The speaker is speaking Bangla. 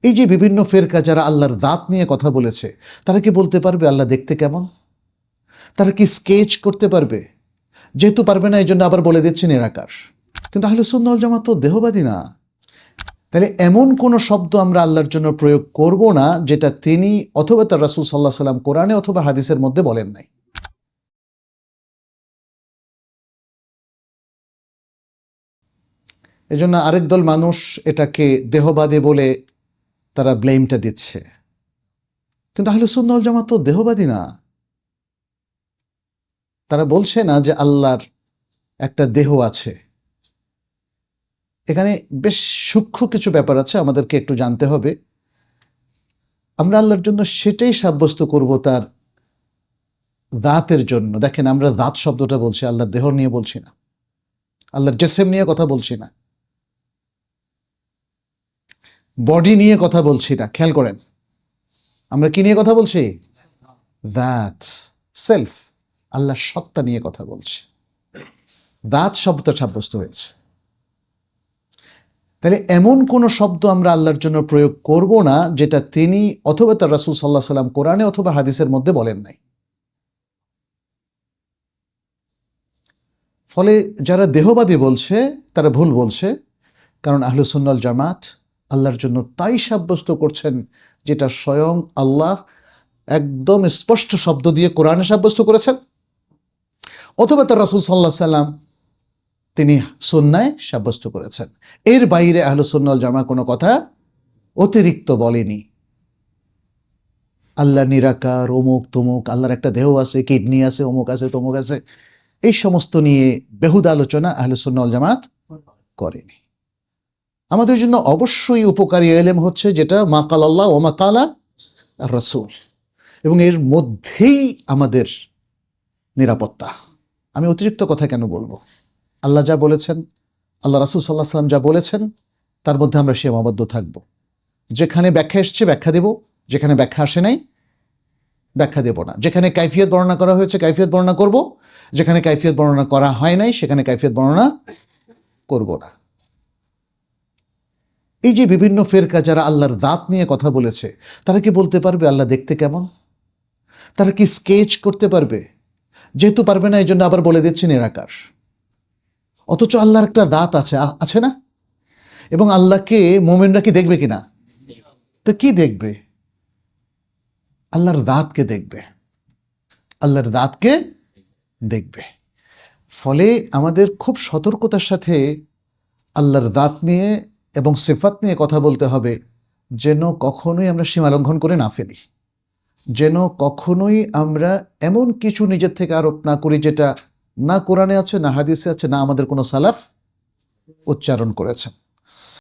এই যে বিভিন্ন ফেরকা যারা আল্লাহর দাঁত নিয়ে কথা বলেছে, তারা কি বলতে পারবে আল্লাহ দেখতে কেমন? তারা কি স্কেচ করতে পারবে? যেহেতু পারবে না, এই জন্য আবার বলে দিচ্ছে নিরাকার। কিন্তু আহলে সুন্নাহ ওয়াল জামাত তো দেহবাদী না। তাহলে এমন কোন শব্দ আমরা আল্লাহর জন্য প্রয়োগ করব না যেটা তিনি অথবা তার রাসূল সাল্লাল্লাহু আলাইহি সাল্লাম কোরআনে অথবা হাদিসের মধ্যে বলেন নাই। এজন্য আরেক দল মানুষ এটাকে দেহবাদী বলে তারা ব্লেমটা দিচ্ছে। কিন্তু আহলে সুন্নাহ ওয়াল জামাত তো দেহবাদী না। তারা বলছে না যে আল্লাহর একটা দেহ আছে। এখানে বেশ সূক্ষ্ম কিছু ব্যাপার আছে, আমাদেরকে একটু জানতে হবে। আমরা আল্লাহর জন্য সেটাই সাব্যস্ত করব তার দাঁতের জন্য। দেখেন, আমরা দাঁত শব্দটা বলছি, আল্লাহর দেহ নিয়ে বলছি না, আল্লাহর জেসেম নিয়ে কথা বলছি না, বডি নিয়ে কথা বলছি না। খেয়াল করেন, আমরা কি নিয়ে কথা বলছি? দাঁত, সেলফ, আল্লাহর সত্তা নিয়ে কথা বলছি। দাঁত শব্দটা সাব্যস্ত হয়েছে। তাহলে এমন কোন শব্দ আমরা আল্লাহর জন্য প্রয়োগ করব না যেটা তিনি অথবা তার রাসূল সাল্লাল্লাহু আলাইহি সাল্লাম কোরআনে অথবা হাদিসের মধ্যে বলেন নাই। ফলে যারা দেহবাদী বলছে তারা ভুল বলছে, কারণ আহলে সুন্নাহ ওয়াল জামাত আল্লাহর জন্য তাই সাব্যস্ত করছেন যেটা স্বয়ং আল্লাহ একদম স্পষ্ট শব্দ দিয়ে কোরআনে সাব্যস্ত করেছেন, অথবা তার রাসূল সাল্লাল্লাহু আলাইহি সাল্লাম তিনি সুন্নায় সাব্যস্ত করেছেন। এর বাইরে আহলে সুন্নাহ ওয়াল জামাত কোনো কথা অতিরিক্ত বলেনি। আল্লাহ নিরাকার, অমুক তমুক, আল্লাহর একটা দেহ আছে, কিডনি আছে, অমুক আছে, তমুক আছে, এই সমস্ত নিয়ে বেহুদা আলোচনা আহলে সুন্নাহ ওয়াল জামাত করেনি। আমাদের জন্য অবশ্যই উপকারী ইলম হচ্ছে যেটা মা কাল আল্লাহ ওয়া মা কালা রাসূল, এবং এর মধ্যেই আমাদের নিরাপত্তা। আমি অতিরিক্ত কথা কেন বলবো? আল্লাহ যা বলেছেন, আল্লাহ রাসূল সাল্লাল্লাহু আলাইহি সাল্লাম যা বলেছেন, তার মধ্যে আমরা সীমাবদ্ধ থাকব। যেখানে ব্যাখ্যা এসছে ব্যাখ্যা দেব, যেখানে ব্যাখ্যা আসে নাই ব্যাখ্যা দেব না। যেখানে কাইফিয়ত বর্ণনা করা হয়েছে কাইফিয়ত বর্ণনা করব, যেখানে কাইফিয়ত বর্ণনা করা হয় নাই সেখানে কাইফিয়ত বর্ণনা করব না। এই যে বিভিন্ন ফেরকা যারা আল্লাহর দাঁত নিয়ে কথা বলেছে, তারা কি বলতে পারবে আল্লাহ দেখতে কেমন? তারা কি স্কেচ করতে পারবে? যেহেতু পারবে না, এই জন্য আবার বলে দিচ্ছে নিরাকার। অথচ আল্লাহর একটা দাঁত আছে, আছে না? এবং আল্লাহকে মোমেনরা কি দেখবে কিনা? তো কি দেখবে? আল্লাহর দাঁতকে দেখবে, আল্লাহর দাঁতকে দেখবে। ফলে আমাদের খুব সতর্কতার সাথে আল্লাহর দাঁত নিয়ে এবং সিফাত নিয়ে কথা বলতে হবে, যেন কখনোই আমরা সীমালঙ্ঘন করে না ফেলি, যেন কখনোই আমরা এমন কিছু নিজের থেকে আরোপ না করি যেটা না কোরআনে আছে, না হাদিসে আছে, না আমাদের কোনো সালাফ উচ্চারণ করেছেন।